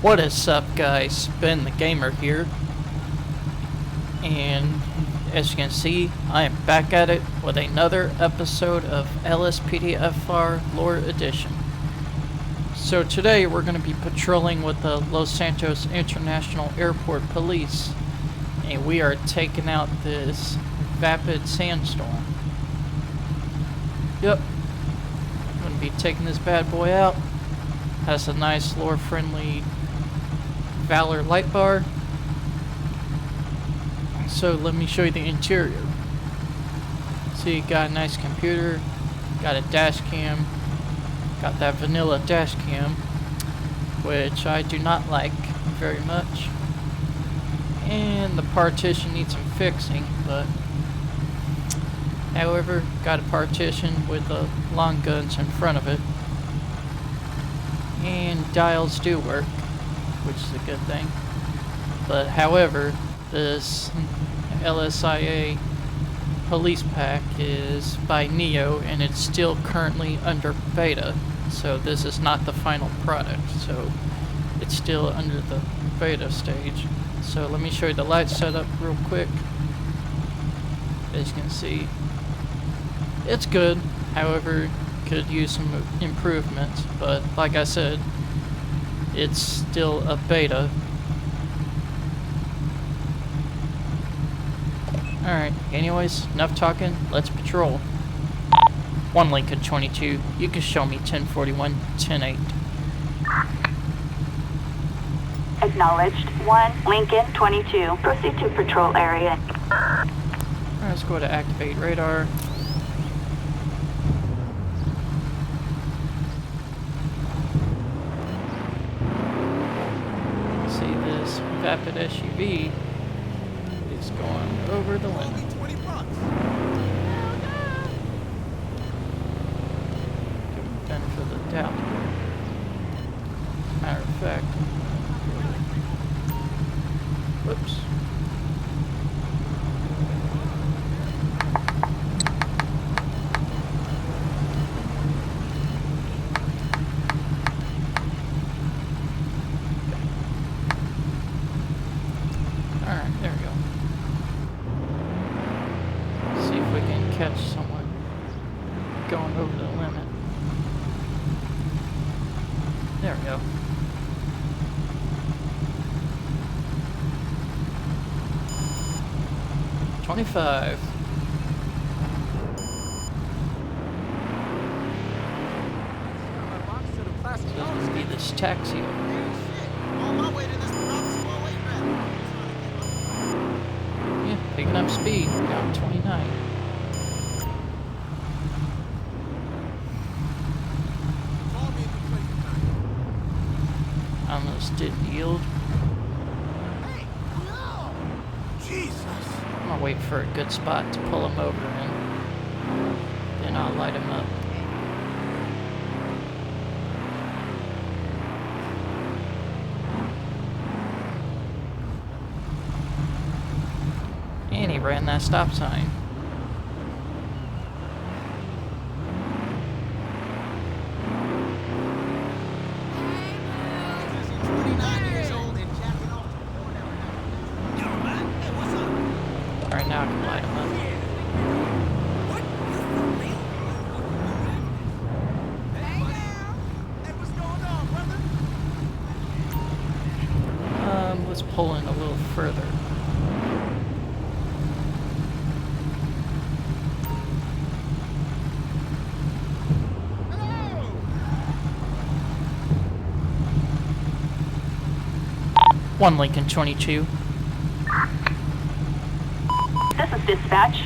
What is up, guys? Ben the Gamer here, and as you can see, I am back at it with another episode of LSPDFR Lore Edition. So today we're going to be patrolling with the Los Santos International Airport Police, and we are taking out this vapid sandstorm. Yep, I'm going to be taking this bad boy out. Has a nice lore-friendly Valor light bar. So let me show you the interior. See, got a nice computer, got a dash cam, got that vanilla dash cam, which I do not like very much. And the partition needs some fixing, but however, got a partition with the long guns in front of it. And dials do work, which is a good thing. But however, this LSIA police pack is by Neo and it's still currently under beta. So this is not the final product. So it's still under the beta stage. So let me show you the light setup real quick. As you can see, it's good. However, could use some improvements, but like I said, it's still a beta. Alright, anyways, enough talking, let's patrol. 1 Lincoln 22, you can show me 1041, 108. Acknowledged. 1 Lincoln 22, proceed to patrol area. Alright, let's go to activate radar. Vapid SUV is going over the limit. Give him the benefit of the doubt. Matter of fact, whoops. Alright, there we go. See if we can catch someone going over the limit. There we go. $25. So this will be this taxi. Picking up speed, down 29. Almost didn't yield. Hey, no! Jesus! I'm gonna wait for a good spot to pull him over in. Then I'll light him up. And he ran that stop sign. Alright, now I can light him up. Let's pull in a little further. One Lincoln 22. This is dispatch.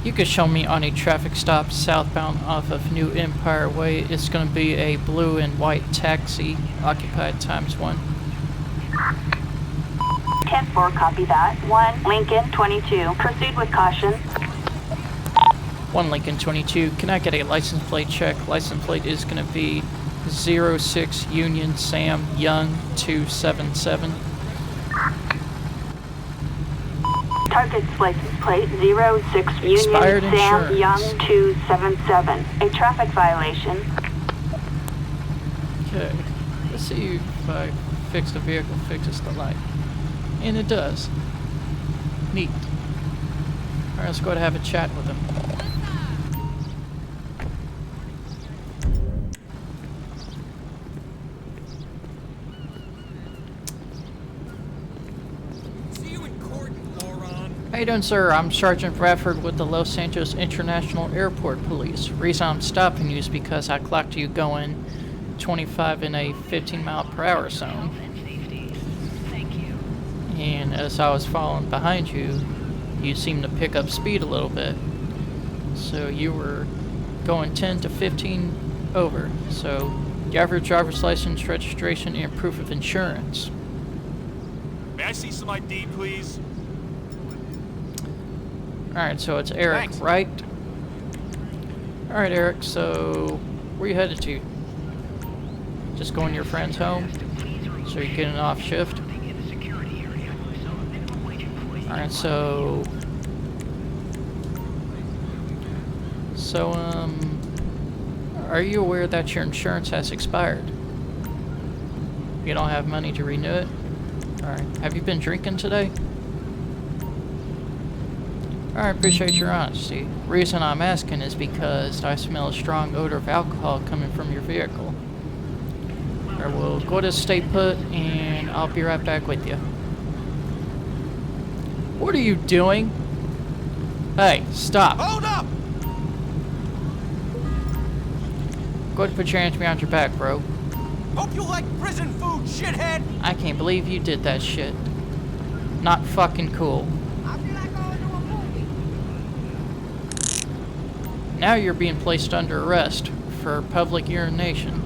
You could show me on a traffic stop southbound off of New Empire Way. It's going to be a blue and white taxi, occupied ×1. 10-4, copy that. 1 Lincoln 22, proceed with caution. 1 Lincoln 22, can I get a license plate check? License plate is going to be 06 Union Sam Young 277. Target's license plate 06 Union Expired Sam insurance. Young 277. A traffic violation. Okay, this see if I fix the vehicle, fixes the light. And it does. Neat. Alright, let's go ahead and have a chat with him. How you doing, sir? I'm Sergeant Bradford with the Los Angeles International Airport Police. Reason I'm stopping you is because I clocked you going 25 in a 15-mile-per-hour zone. And as I was following behind you, you seemed to pick up speed a little bit. So you were going 10 to 15 over. So you have your driver's license, registration, and proof of insurance. May I see some ID, please? Alright, so it's Eric, Thanks. right? Alright, Eric, so where you headed to? Just going to your friend's home? So you're getting off shift? Alright, so... are you aware that your insurance has expired? You don't have money to renew it? Alright, have you been drinking today? Alright, appreciate your honesty. Reason I'm asking is because I smell a strong odor of alcohol coming from your vehicle. Alright, we'll go to stay put and I'll be right back with you. What are you doing? Hey, stop. Hold up! Go ahead and put your hands behind your back, bro. Hope you like prison food, shithead! I can't believe you did that shit. Not fucking cool. I feel like going to a movie. Now you're being placed under arrest for public urination.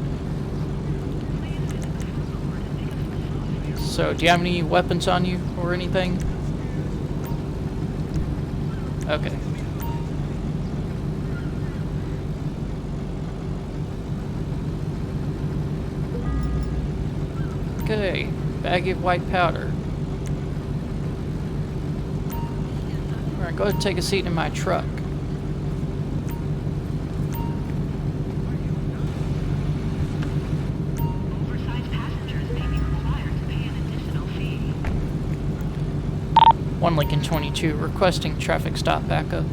So, do you have any weapons on you or anything? Okay. Okay, baggie of white powder. Alright, go ahead and take a seat in my truck. Oversized passengers may be required to pay an additional fee. 1 Lincoln 22, requesting traffic stop backup.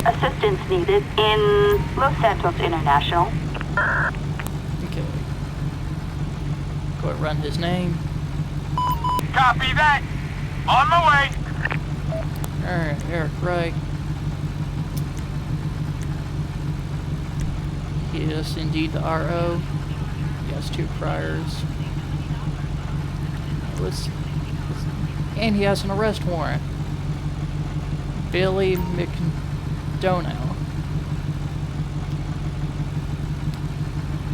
Assistance needed in Los Santos International. Okay. Go ahead and run his name. Copy that! On my way! Alright, Eric Wright. He is indeed the RO. He has 2 priors. And he has an arrest warrant. Billy McDonough.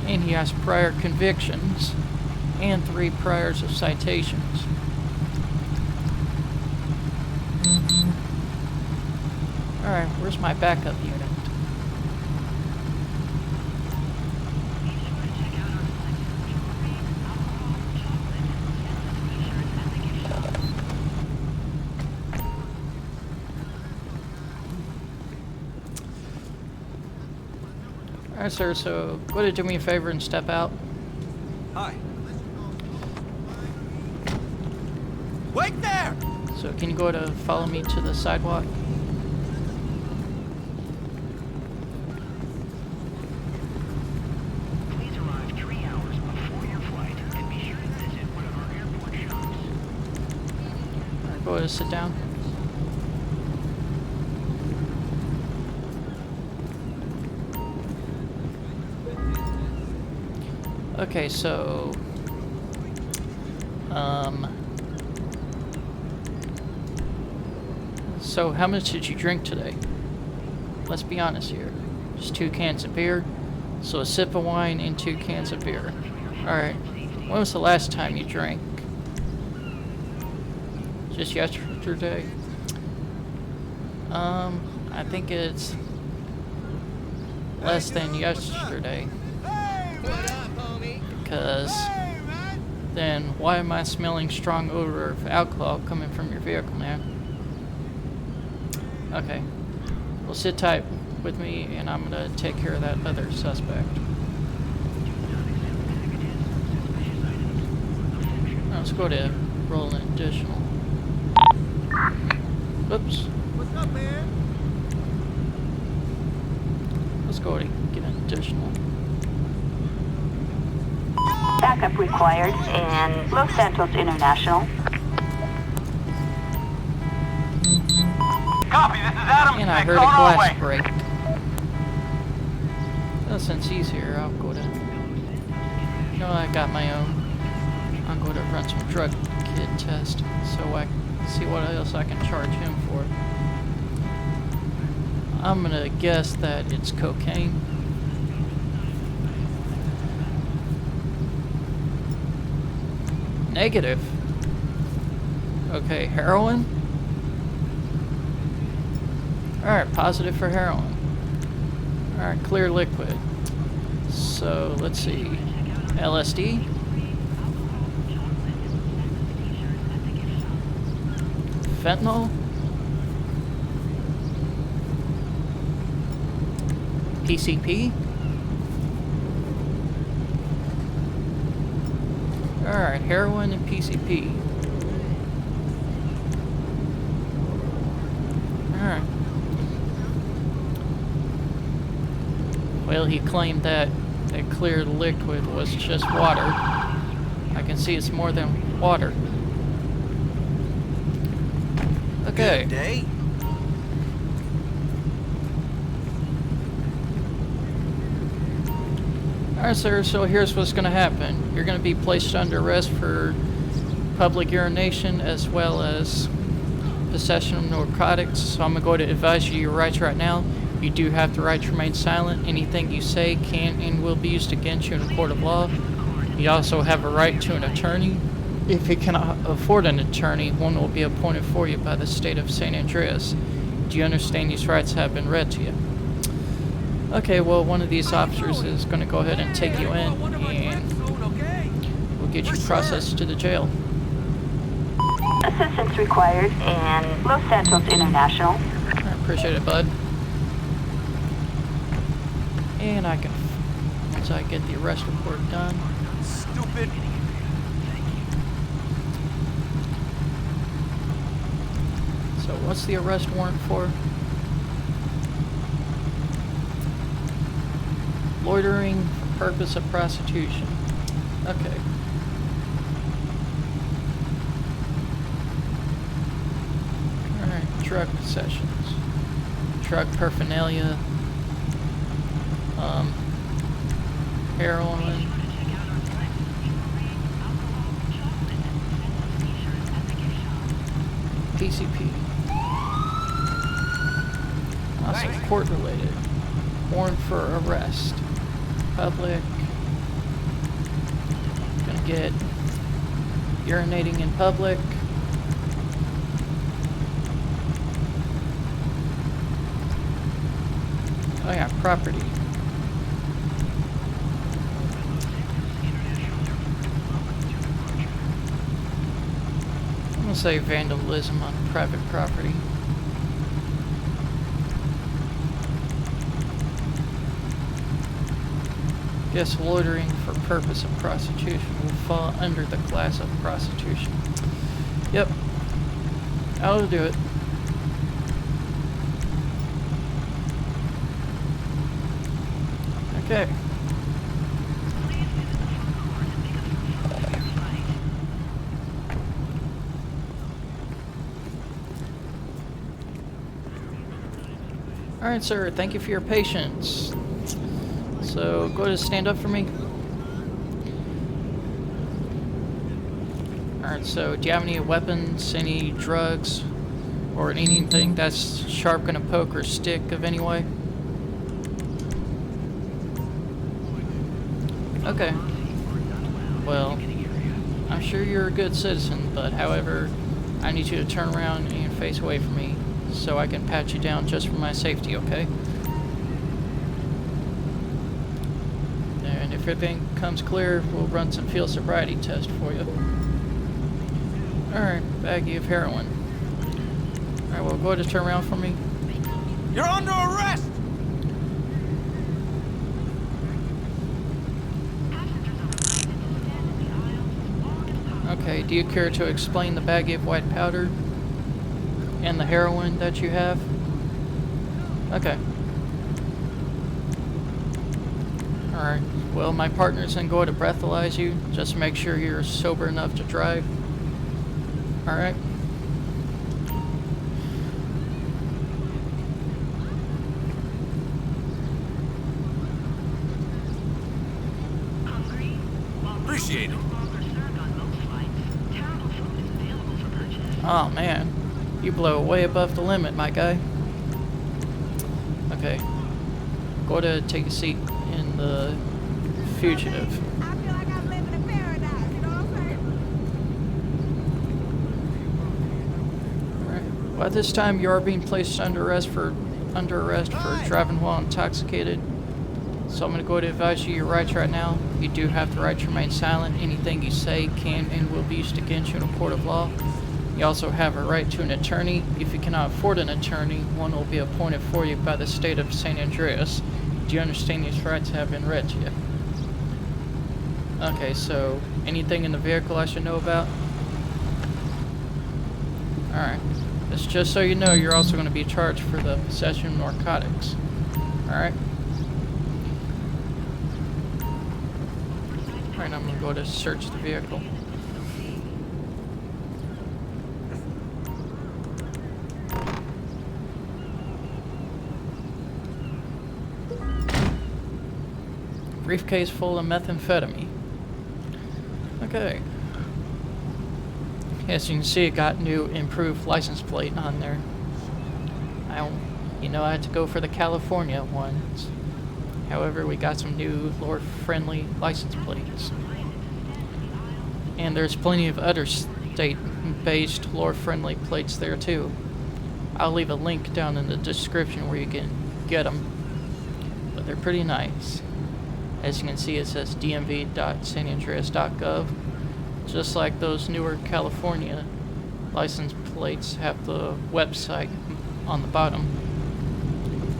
And he has prior convictions and 3 priors of citations. Alright, where's my backup unit? Alright, sir, so go ahead and do me a favor and step out. Hi. Wait there! So can you go to follow me to the sidewalk? Please arrive 3 hours before your flight and be sure to visit one of our airport shops. Alright, go ahead and sit down. Okay, so so how much did you drink today? Let's be honest here. Just 2 cans of beer. So a sip of wine and 2 cans of beer. Alright. When was the last time you drank? Just yesterday? I think it's less than yesterday. Because then why am I smelling strong odor of alcohol coming from your vehicle now? Okay. Well, sit tight with me and I'm gonna take care of that other suspect. Let's go to roll an additional. Oops. What's up, man? Let's go to get an additional. Backup required in Los Santos International. Copy, this is Adam. And I Six heard a on our glass way. break. Well, since he's here, I'll go to... No, I got my own. I'm going to run some drug kid test so I can see what else I can charge him for. I'm going to guess that it's cocaine. Negative. Okay, heroin? Alright, positive for heroin. Alright, clear liquid. So, let's see. LSD? Fentanyl? PCP? Alright, heroin and PCP. Alright. Well, he claimed that that clear liquid was just water. I can see it's more than water. Okay. Good day. Alright, sir, so here's what's going to happen. You're going to be placed under arrest for public urination as well as possession of narcotics. So I'm going to advise you your rights right now. You do have the right to remain silent. Anything you say can and will be used against you in a court of law. You also have a right to an attorney. If you cannot afford an attorney, one will be appointed for you by the state of San Andreas. Do you understand these rights have been read to you? Okay, well, one of these officers is going to go ahead and take you in, and we'll get you processed to the jail. Assistance required in Los Santos International. I appreciate it, bud. And I can, once I get the arrest report done. Stupid. So what's the arrest warrant for? Loitering for purpose of prostitution. Okay. Alright, drug possessions. Drug paraphernalia. Heroin. PCP. Also court related. Warrant for arrest. Public. Gonna get urinating in public. Oh yeah, property. I'm gonna say vandalism on private property. Guess loitering for purpose of prostitution will fall under the class of prostitution. Yep. I'll do it. Okay. Alright, sir. Thank you for your patience. So, go ahead and stand up for me. Alright, so do you have any weapons, any drugs, or anything that's sharp gonna poke or stick of any way? Okay. Well, I'm sure you're a good citizen, but however, I need you to turn around and face away from me so I can pat you down just for my safety, okay? And if everything comes clear, we'll run some field sobriety test for you. Alright, baggie of heroin. Alright, well, go ahead and turn around for me. You're under arrest! Okay, do you care to explain the baggie of white powder and the heroin that you have? Okay. Alright, well, my partner's gonna go to breathalyze you. Just make sure you're sober enough to drive. Alright? Hungry? While Appreciate it. no longer served on most flights, terrible food is available for purchase. Oh man, you blow way above the limit, my guy. Okay, go to take a seat in the fugitive. I feel like I'm living in paradise, you know what I'm saying? Alright. Well, at this time, you are being placed under arrest for driving while intoxicated. So I'm going to go to advise you your rights right now. You do have the right to remain silent. Anything you say can and will be used against you in a court of law. You also have a right to an attorney. If you cannot afford an attorney, one will be appointed for you by the state of San Andreas. Do you understand these rights have been read to you? Okay, so anything in the vehicle I should know about? Alright. It's just so you know, you're also going to be charged for the possession of narcotics. Alright? Alright, I'm going to go to search the vehicle. Briefcase full of methamphetamine. Okay. As you can see, it got new improved license plate on there. I had to go for the California ones. However, we got some new lore-friendly license plates. And there's plenty of other state-based lore-friendly plates there too. I'll leave a link down in the description where you can get them. But they're pretty nice. As you can see, it says dmv.sanandreas.gov. Just like those newer California license plates have the website on the bottom.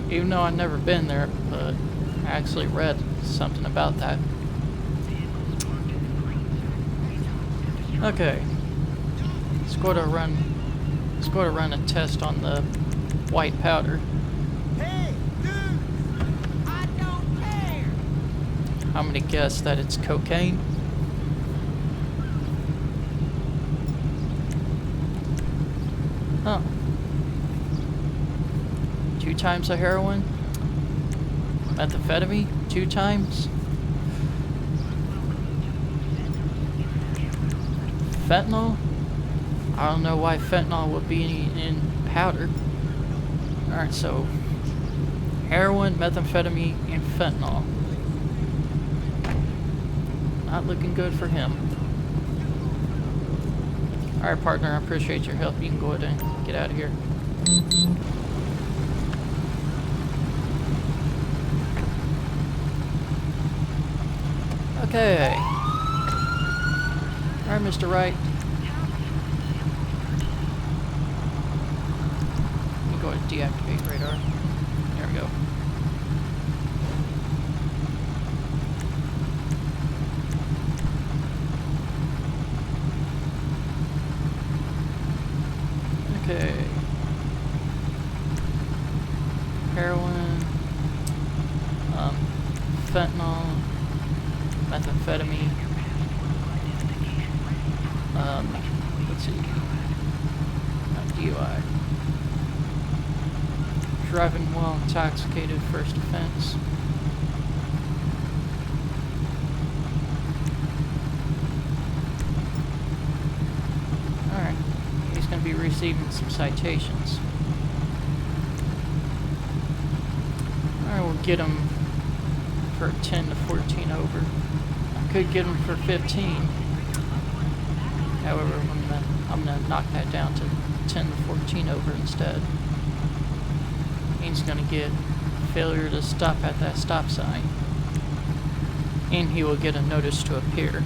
Even though I've never been there, but I actually read something about that. Okay. Let's go to run a test on the white powder. Hey, dude! I don't care. I'm gonna guess that it's cocaine. Huh. 2 times the heroin? Methamphetamine? 2 times? Fentanyl? I don't know why fentanyl would be in powder. Alright, so heroin, methamphetamine, and fentanyl. Not looking good for him. Alright, partner, I appreciate your help. You can go ahead and get out of here. Okay. Alright, Mr. Wright. Let me go ahead and deactivate radar. There we go. Okay. Heroin, fentanyl, methamphetamine, let's see, DUI. Driving while intoxicated, first offense. Alright, he's going to be receiving some citations. Alright, we'll get him for 10 to 14 over. I could get him for 15. However, I'm gonna knock that down to 10 to 14 over instead. He's gonna get failure to stop at that stop sign. And he will get a notice to appear.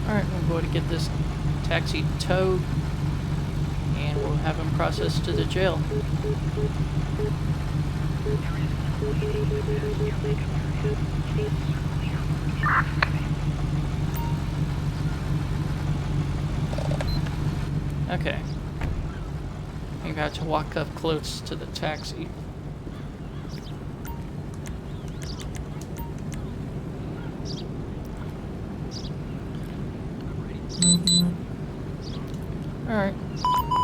Alright, we'll go to get this taxi towed. And we'll have him processed to the jail. There is no waiting with this. You're making Okay. You got to walk up close to the taxi. Alright.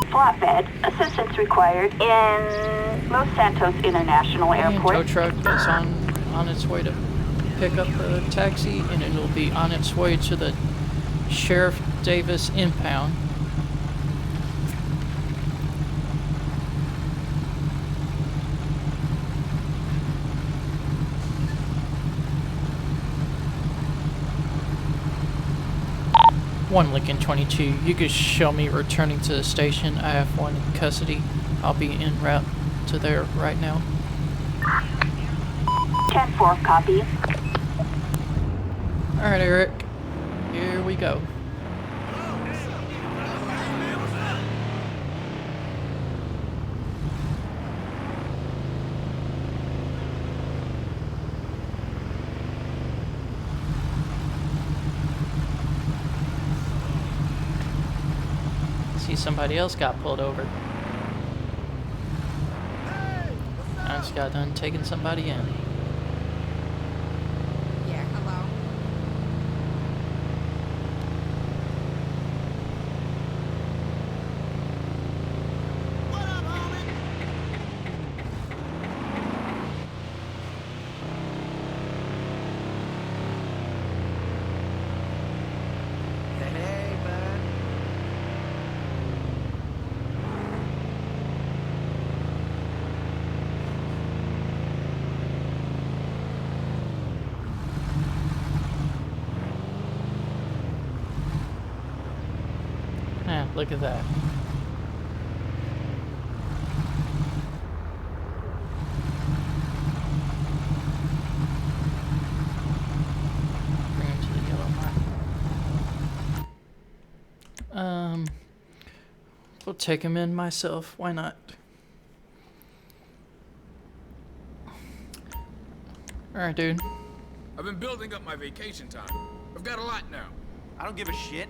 Flatbed. Assistance required in Los Santos International And Airport. tow truck is on its way to pick up the taxi, and it'll be on its way to the Sheriff Davis impound. One Lincoln 22, you could show me returning to the station. I have one in custody. I'll be en route to there right now. 10-4, copy. Alright, Eric. Here we go. See, somebody else got pulled over. I just got done taking somebody in. Yeah, hello. What up, homie? Hey, man. Ah, look at that. Bring him to the yellow mark. We'll take him in myself. Why not? Alright, dude. I've been building up my vacation time. I've got a lot now. I don't give a shit.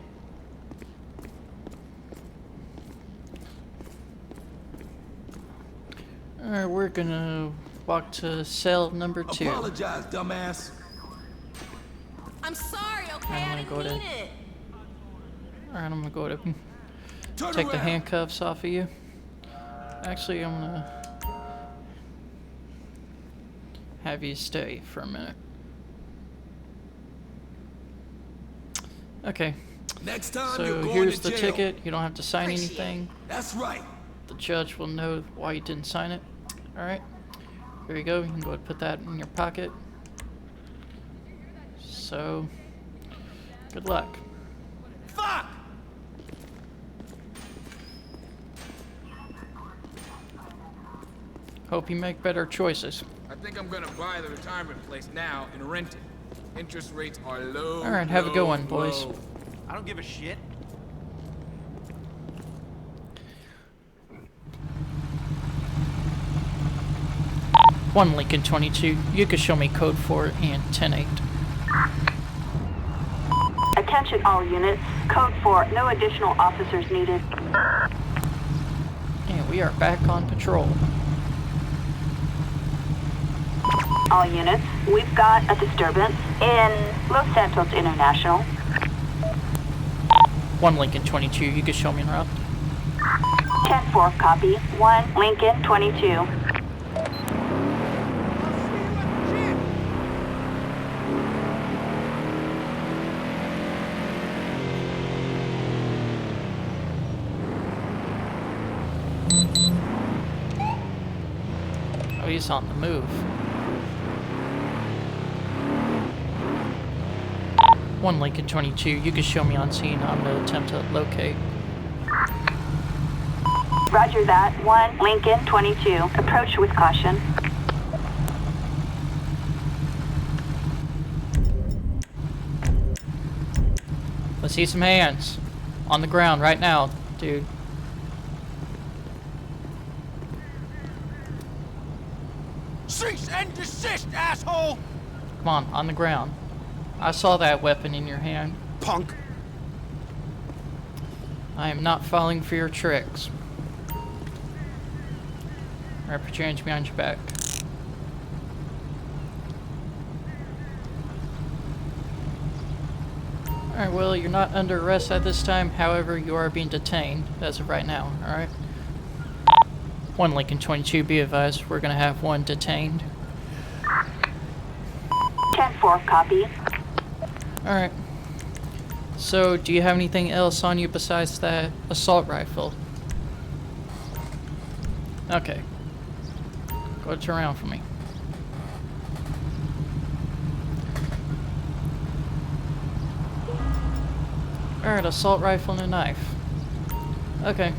Alright, we're gonna walk to cell number 2. Apologize, dumbass. I'm sorry, okay? I'm I gonna go didn't to- mean it. Alright, I'm gonna go to Turn take the around. handcuffs off of you. Actually, I'm gonna have you stay for a minute. Okay, Next time so you're going here's to the jail. ticket. You don't have to sign Appreciate it. anything. That's right. The judge will know why you didn't sign it. Alright, here you go. You can go ahead and put that in your pocket. So, good luck. Fuck! Hope you make better choices. I think I'm gonna buy the retirement place now and rent it. Interest rates are low. All right, have a good one, boys. low. I don't give a shit. One Lincoln 22, you can show me code 4 and 10-8. Attention all units. Code 4, no additional officers needed. And we are back on patrol. All units, we've got a disturbance in Los Santos International. One Lincoln 22, you can show me en route. 10-4, copy. 1 Lincoln 22. Oh, he's on the move. One Lincoln 22, you can show me on scene. I'm going to attempt to locate. Roger that. 1 Lincoln 22. Approach with caution. Let's see some hands. On the ground right now, dude. Cease and desist, asshole! Come on the ground. I saw that weapon in your hand. Punk. I am not falling for your tricks. Alright, put your hands behind your back. Alright, well, you're not under arrest at this time. However, you are being detained as of right now, alright? 1 Lincoln 22, be advised, we're gonna have one detained. 10-4, copy. Alright. So, do you have anything else on you besides that assault rifle? Okay. Go turn around for me. Alright, assault rifle and a knife. Okay.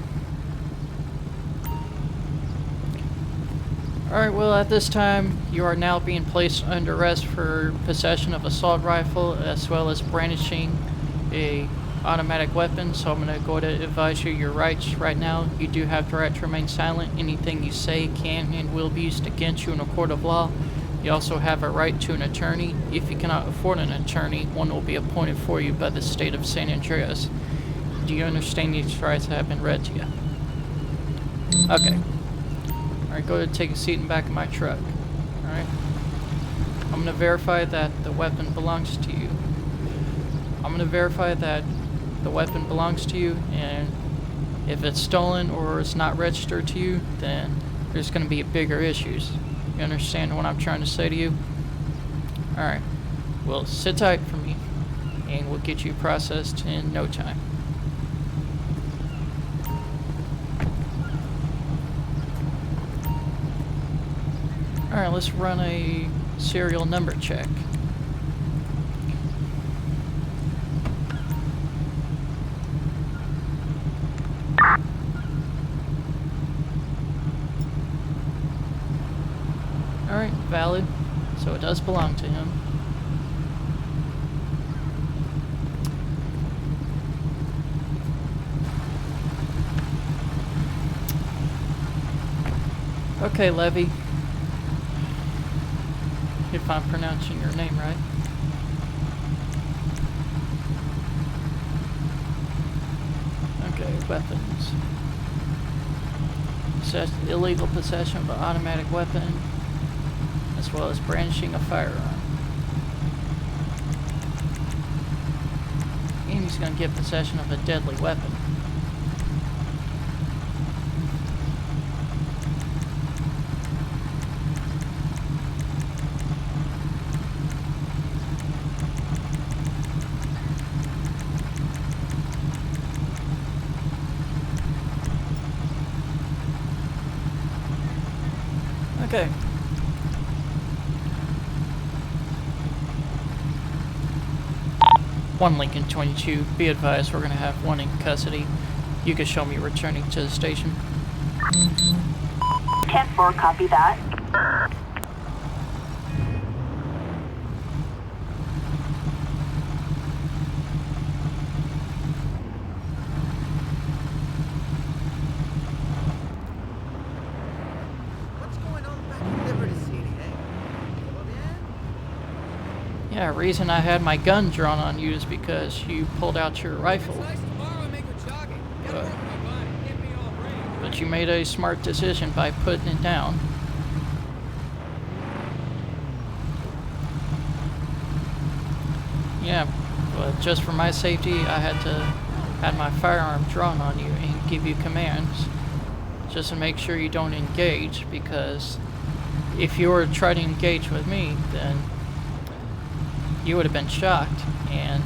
Alright, well, at this time, you are now being placed under arrest for possession of assault rifle as well as brandishing a automatic weapon. So I'm going to go to advise you your rights right now. You do have the right to remain silent. Anything you say can and will be used against you in a court of law. You also have a right to an attorney. If you cannot afford an attorney, one will be appointed for you by the state of San Andreas. Do you understand these rights have been read to you? Okay. Alright, go ahead and take a seat in the back of my truck. Alright? I'm going to verify that the weapon belongs to you. I'm going to verify that the weapon belongs to you, and if it's stolen or it's not registered to you, then there's going to be bigger issues. You understand what I'm trying to say to you? Alright. Well, sit tight for me, and we'll get you processed in no time. Alright, let's run a serial number check. Alright, valid. So it does belong to him. Okay, Levy. If I'm pronouncing your name right. Okay, weapons. Illegal possession of an automatic weapon, as well as brandishing a firearm. And he's going to get possession of a deadly weapon. Okay. One Lincoln 22, be advised we're going to have one in custody. You can show me returning to the station. 10-4, copy that. What's going on back in Liberty City, eh? Yeah, the reason I had my gun drawn on you is because you pulled out your rifle. But you made a smart decision by putting it down. Yeah, but just for my safety, I had to have my firearm drawn on you and give you commands. Just to make sure you don't engage, because if you were to try to engage with me, then you would have been shocked, and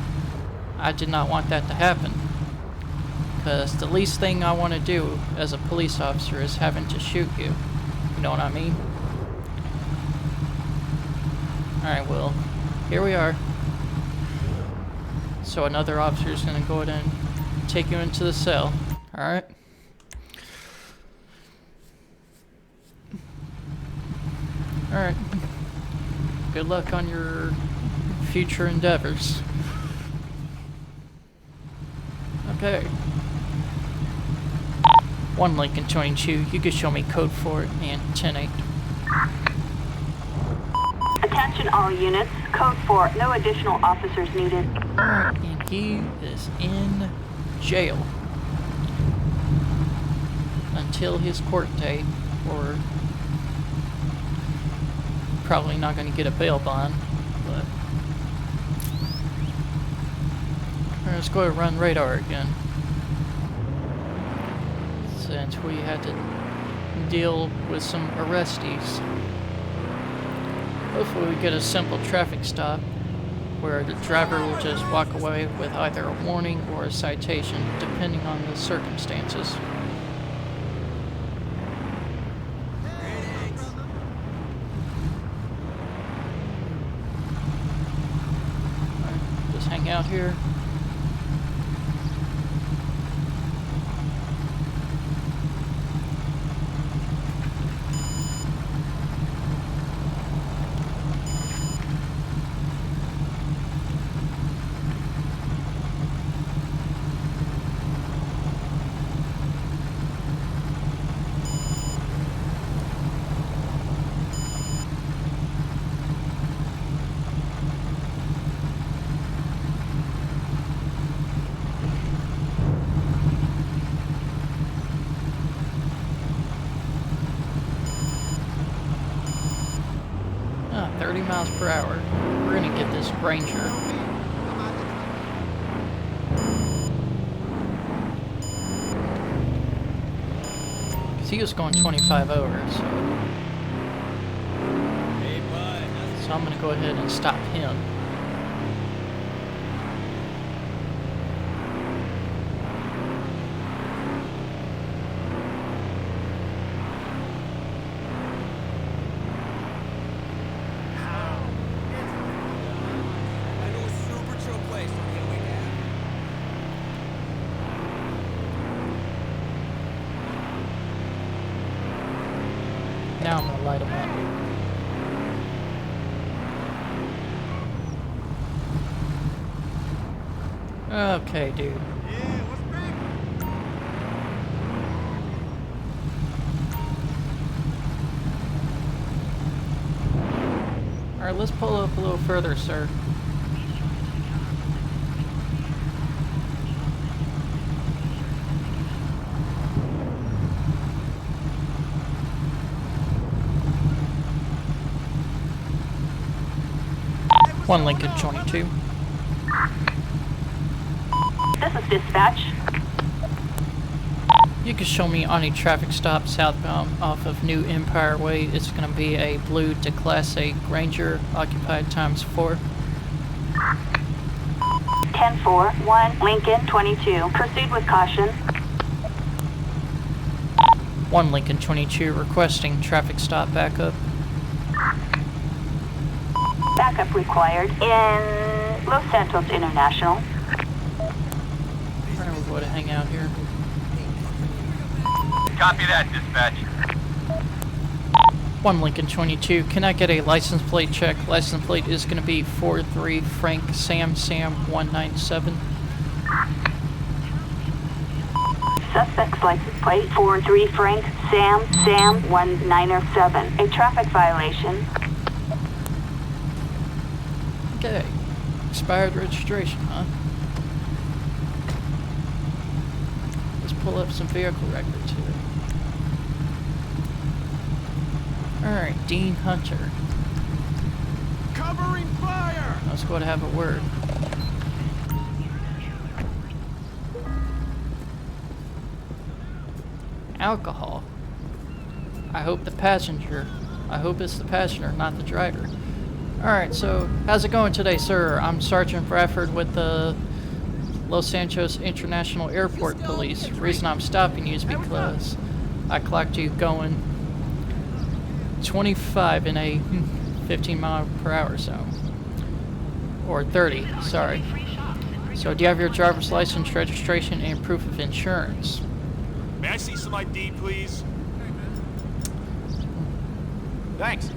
I did not want that to happen. Because the least thing I want to do as a police officer is having to shoot you. You know what I mean? Alright, well, here we are. So another officer is going to go ahead and take you into the cell. Alright? Alright. Good luck on your future endeavors. Okay. 1 Lincoln 22, you can show me code for it and 10-8. Attention Attention all units. Code 4. No additional officers needed. Alright, and he is in jail. Until his court date, or probably not going to get a bail bond, but let's go ahead and run radar again, since we had to deal with some arrestees. Hopefully we get a simple traffic stop where the driver will just walk away with either a warning or a citation, depending on the circumstances. Just hang out here. Ah, 30 miles per hour. We're gonna get this Ranger. Cause he was going 25 over, so I'm gonna go ahead and stop him. I know a super chill place on Gateway Ave. Now I'm gonna light him up. Okay, dude. Yeah, what's big? Alright, let's pull up a little further, sir. One Lincoln 22. This is dispatch. You can show me on a traffic stop southbound off of New Empire Way. It's going to be a blue to Class A Ranger, occupied ×4. 10-4, 1 Lincoln 22. Proceed with caution. 1 Lincoln 22 requesting traffic stop backup. Backup required in Los Santos International. Alright, we'll go ahead and hang out here. Copy that, dispatch. 1 Lincoln 22, can I get a license plate check? License plate is going to be 43 Frank Sam 197. Suspect's license plate 43 Frank Sam 197. A traffic violation. Okay. Expired registration, huh? Let's pull up some vehicle records here. Alright, Dean Hunter. Covering fire! Let's go ahead and have a word. Alcohol. I hope it's the passenger, not the driver. Alright, so how's it going today, sir? I'm Sergeant Bradford with the Los Santos International Airport Police. The reason I'm stopping you is because I clocked you going 25 in a 15 mile per hour zone. Or 30, sorry. So do you have your driver's license, registration, and proof of insurance? May I see some ID, please? Thanks.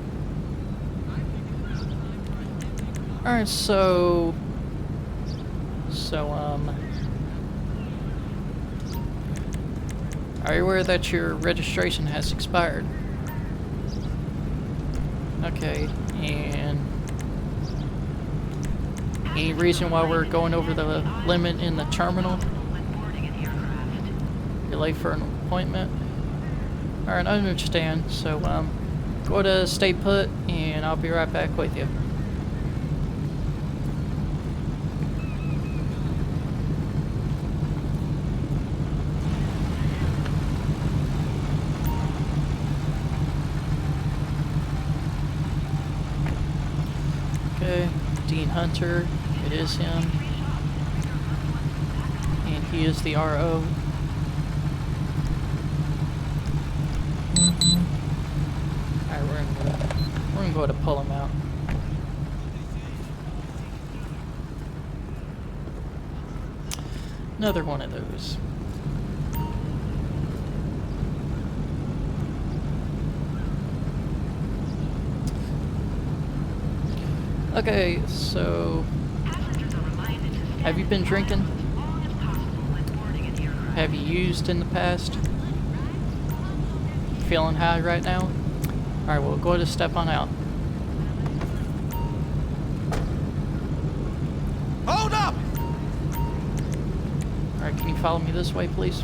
Alright, so are you aware that your registration has expired? Okay, and Any reason why we're going over the limit in the terminal? You're late for an appointment? Alright, I understand. So, go to stay put, and I'll be right back with you. Okay, Dean Hunter, it is him. And he is the RO. Alright, we're gonna go to pull him out. Another one of those. Okay, so have you been drinking? Have you used in the past? Feeling high right now? Alright, well, go ahead and step on out. Hold up! Alright, can you follow me this way, please?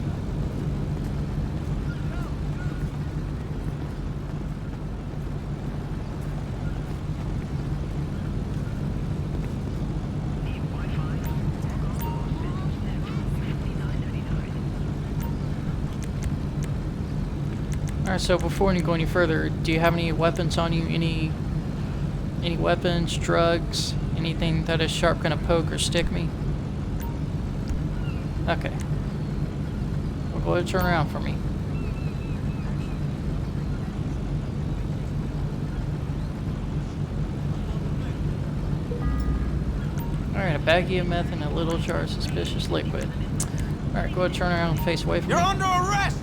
Alright, so before you go any further, do you have any weapons on you? Any weapons, drugs, anything that is sharp gonna poke or stick me? Okay. Well, go ahead and turn around for me. Alright, a baggie of meth and a little jar of suspicious liquid. Alright, go ahead and turn around and face away from me. You're under arrest!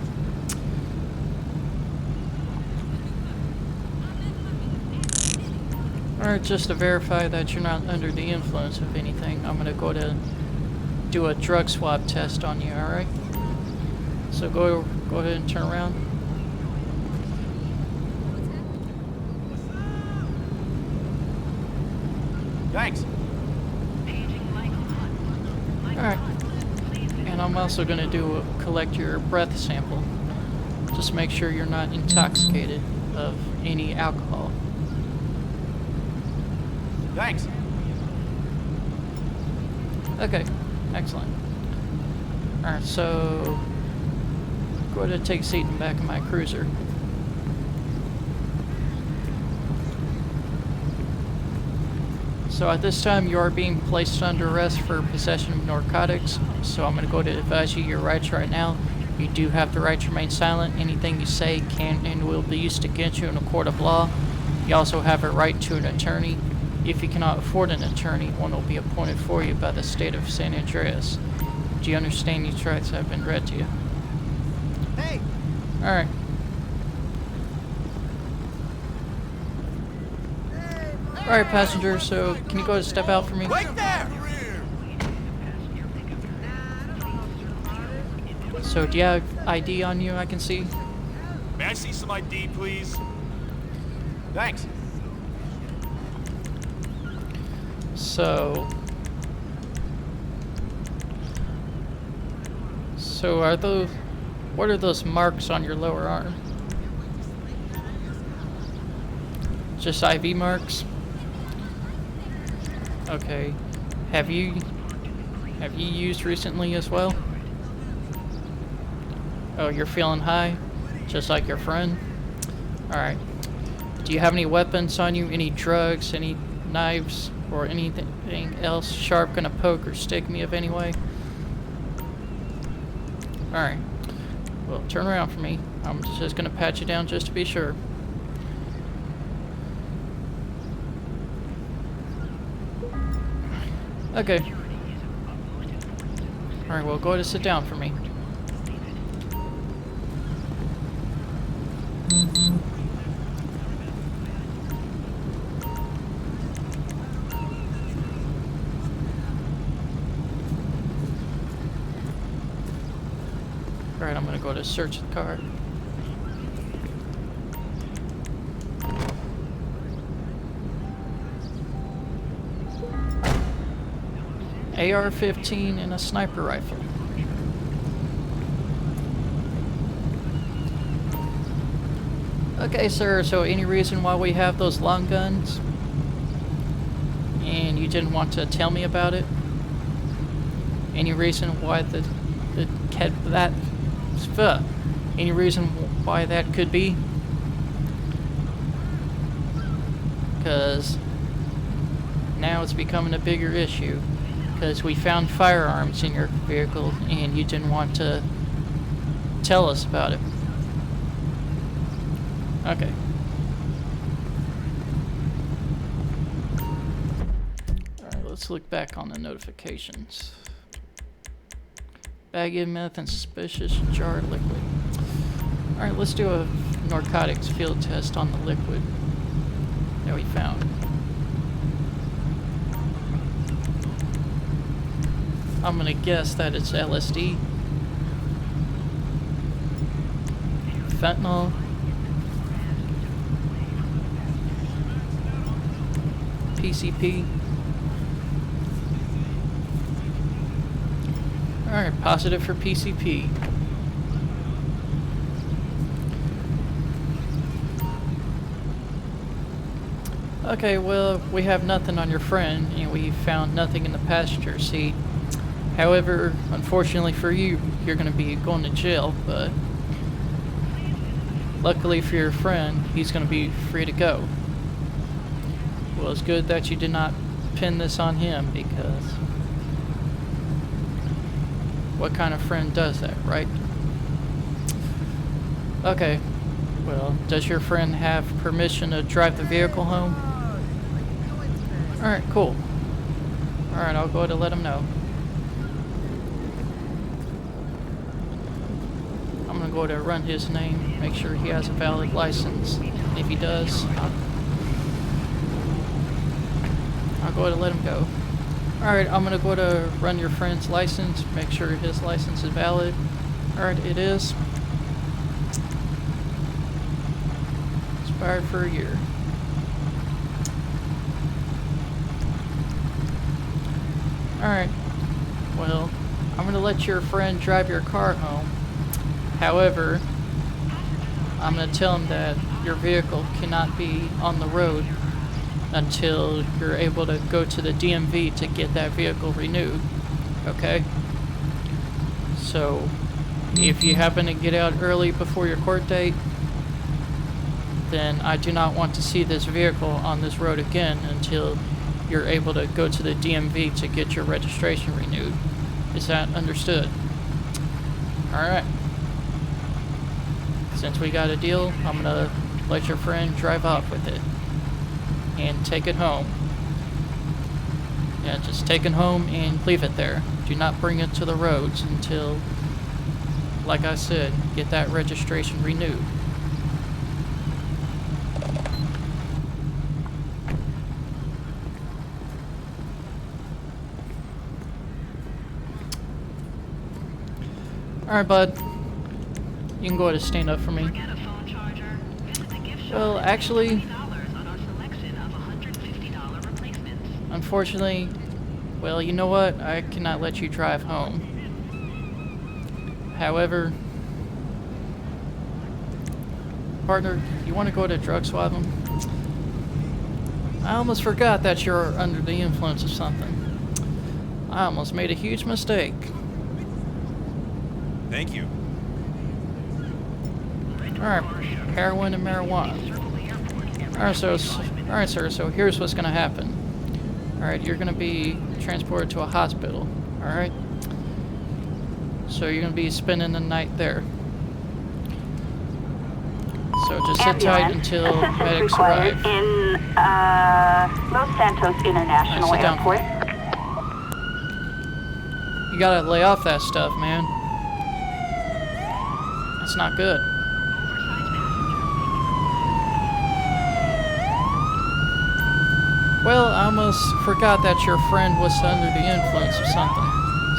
Alright, just to verify that you're not under the influence of anything, I'm gonna go to do a drug swab test on you, alright? So go ahead and turn around. Thanks. Alright. And I'm also gonna collect your breath sample. Just make sure you're not intoxicated of any alcohol. Thanks. Okay, excellent. Alright, so go ahead and take a seat in the back of my cruiser. So at this time you are being placed under arrest for possession of narcotics, so I'm going to go to advise you your rights right now. You do have the right to remain silent. Anything you say can and will be used against you in a court of law. You also have a right to an attorney. If you cannot afford an attorney, one will be appointed for you by the state of San Andreas. Do you understand these rights have been read to you? Hey! Alright. Alright, passenger, so can you go ahead and step out for me? Wait there! So do you have ID on you I can see? May I see some ID, please? Thanks. So are those, what are those marks on your lower arm? Just IV marks? Okay. Have you used recently as well? Oh, you're feeling high? Just like your friend? Alright. Do you have any weapons on you? Any drugs? Any knives? Or anything else sharp gonna poke or stick me of any way? Alright. Well, turn around for me. I'm just gonna pat you down just to be sure. Okay. Alright, well, go ahead and sit down for me. Alright, I'm gonna go to search the car. AR-15 and a sniper rifle. Okay, sir, so any reason why we have those long guns? And you didn't want to tell me about it? Any reason why any reason why that could be? Because now it's becoming a bigger issue. Because we found firearms in your vehicle and you didn't want to tell us about it. Okay. Alright, let's look back on the notifications. Bag of meth and suspicious jar of liquid. Alright, let's do a narcotics field test on the liquid that we found. I'm gonna guess that it's LSD, fentanyl, PCP. Alright, positive for PCP. Okay, well, we have nothing on your friend, and we found nothing in the passenger seat. However, unfortunately for you, you're going to be going to jail, but luckily for your friend, he's going to be free to go. Well, it's good that you did not pin this on him, because what kind of friend does that, right? Okay, well, does your friend have permission to drive the vehicle home? Alright, cool. Alright, I'll go ahead and let him know. I'm gonna go ahead and run his name, make sure he has a valid license. If he does, I'll go ahead and let him go. Alright, I'm gonna go ahead and run your friend's license, make sure his license is valid. Alright, it is. Expired for a year. Alright, well, I'm gonna let your friend drive your car home. However, I'm gonna tell him that your vehicle cannot be on the road until you're able to go to the DMV to get that vehicle renewed. Okay? So, if you happen to get out early before your court date, then I do not want to see this vehicle on this road again until you're able to go to the DMV to get your registration renewed. Is that understood? Alright. Since we got a deal, I'm gonna let your friend drive off with it. And take it home. Yeah, just take it home and leave it there. Do not bring it to the roads until, like I said, get that registration renewed. Alright, bud. You can go ahead and stand up for me. Well, actually, unfortunately, well, you know what? I cannot let you drive home. However, partner, you want to go to drug swab him? I almost forgot that you're under the influence of something. I almost made a huge mistake. Thank you. Alright, heroin and marijuana. Alright, sir, so here's what's gonna happen. Alright, you're gonna be transported to a hospital. Alright? So you're gonna be spending the night there. So just sit tight until Assistance medics required arrive. in Los Santos International Sit down. Airport. You gotta lay off that stuff, man. That's not good. Well, I almost forgot that your friend was under the influence of something.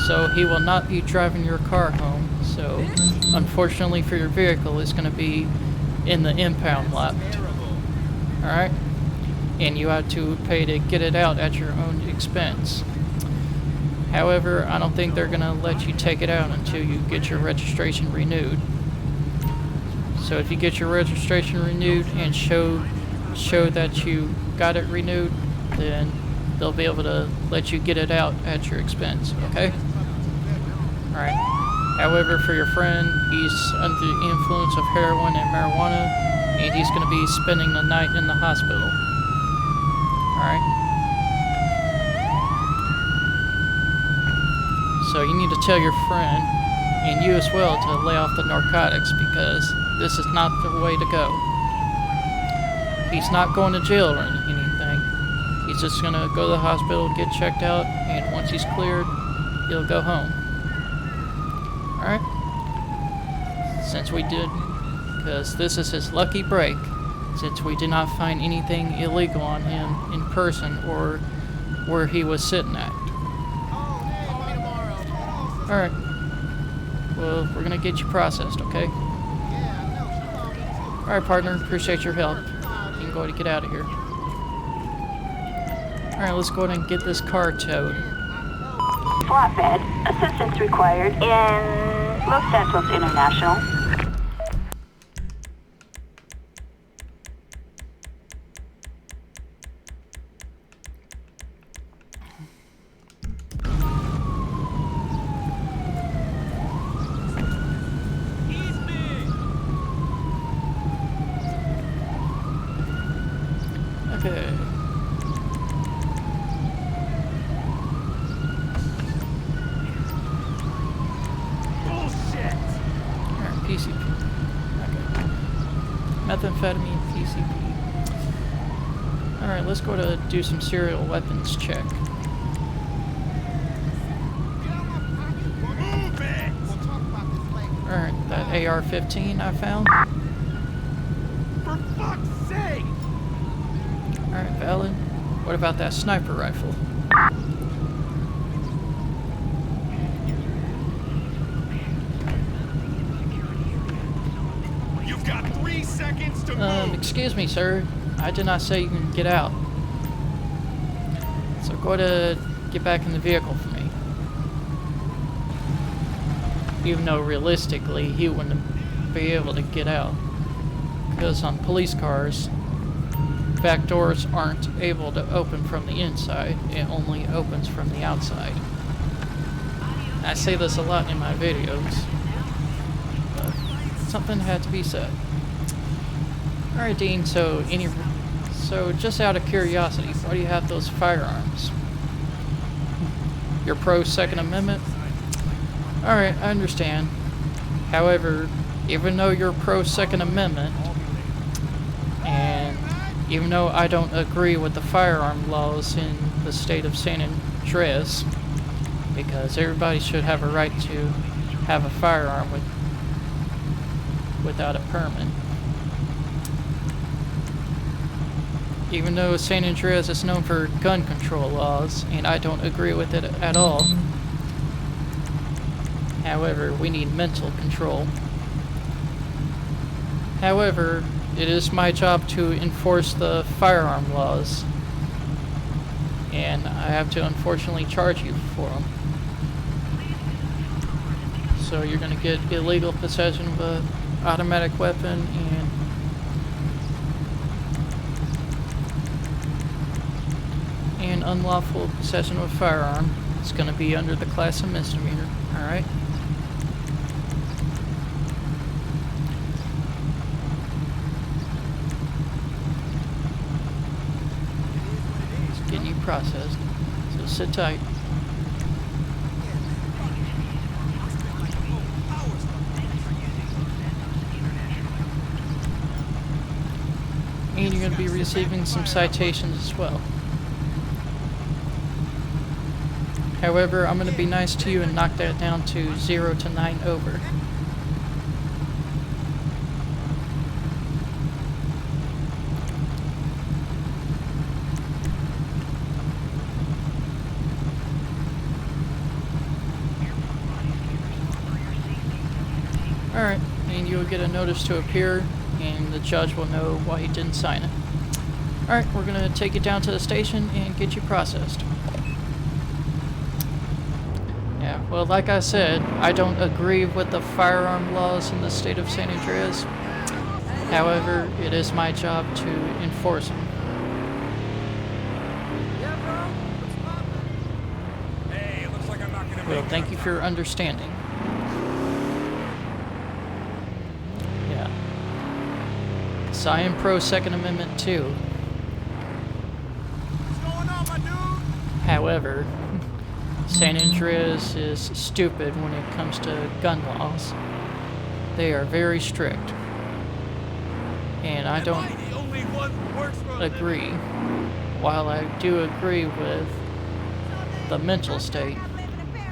So he will not be driving your car home. So, unfortunately for your vehicle, it's going to be in the impound lot. Alright? And you have to pay to get it out at your own expense. However, I don't think they're gonna let you take it out until you get your registration renewed. So if you get your registration renewed and show that you got it renewed, then they'll be able to let you get it out at your expense, okay? Alright. However, for your friend, he's under the influence of heroin and marijuana, and he's going to be spending the night in the hospital. Alright? So you need to tell your friend, and you as well, to lay off the narcotics, because this is not the way to go. He's not going to jail or anything. He's just going to go to the hospital, get checked out, and once he's cleared, he'll go home. Alright? Since we did, because this is his lucky break, since we did not find anything illegal on him in person or where he was sitting at. Alright. Well, we're gonna get you processed, okay? Alright, partner, appreciate your help. You can go ahead and get out of here. Alright, let's go ahead and get this car towed. Flatbed. Assistance required in Los Santos International. Okay. PCP. Okay. Methamphetamine, PCP. Alright, let's go to do some serial weapons check. Alright, that AR-15 I found. For fuck's sake! Alright, valid. What about that sniper rifle? You've got 3 seconds to move! Excuse me, sir. I did not say you can get out. So go to get back in the vehicle for me. Even though realistically he wouldn't be able to get out. Because on police cars, back doors aren't able to open from the inside. It only opens from the outside. I say this a lot in my videos, but something had to be said. Alright, Dean, so just out of curiosity, why do you have those firearms? You're pro Second Amendment? Alright, I understand. However, even though you're pro Second Amendment, and even though I don't agree with the firearm laws in the state of San Andreas, because everybody should have a right to have a firearm without a permit. Even though San Andreas is known for gun control laws, and I don't agree with it at all. However, we need mental control. However, it is my job to enforce the firearm laws, and I have to unfortunately charge you for them. So you're going to get illegal possession of an automatic weapon and unlawful possession of a firearm. It's going to be under the class of misdemeanor. Alright? It's getting you processed. So sit tight. And you're going to be receiving some citations as well. However, I'm going to be nice to you and knock that down to 0 to 9 over. Alright, and you'll get a notice to appear, and the judge will know why he didn't sign it. Alright, we're going to take you down to the station and get you processed. Yeah, well, like I said, I don't agree with the firearm laws in the state of San Andreas. However, it is my job to enforce them. Yeah, bro? What's poppin'? Hey, it looks like I'm not gonna Well, make thank you for your understanding. Yeah. So I am pro Second Amendment too. What's going on, my dude? However, San Andreas is stupid when it comes to gun laws. They are very strict. And I Am don't I the only one who works for a living? agree. While I do agree with the mental state,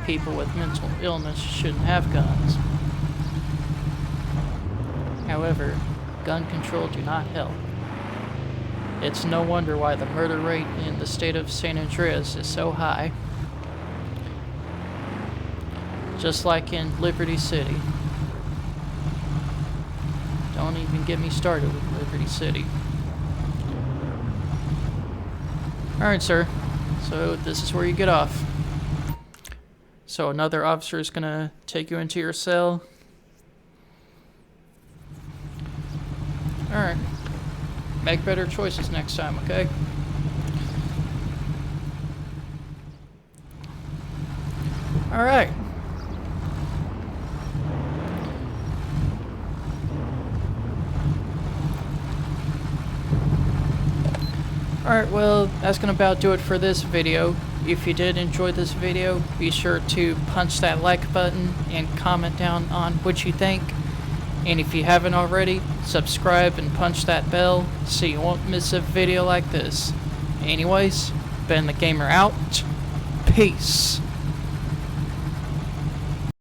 people with mental illness shouldn't have guns. However, gun control do not help. It's no wonder why the murder rate in the state of San Andreas is so high. Just like in Liberty City. Don't even get me started with Liberty City. Alright, sir. So this is where you get off. So another officer is gonna take you into your cell. Alright. Make better choices next time, okay? Alright. Alright, well, that's gonna about do it for this video. If you did enjoy this video, be sure to punch that like button and comment down on what you think. And if you haven't already, subscribe and punch that bell so you won't miss a video like this. Anyways, Ben the Gamer out. Peace.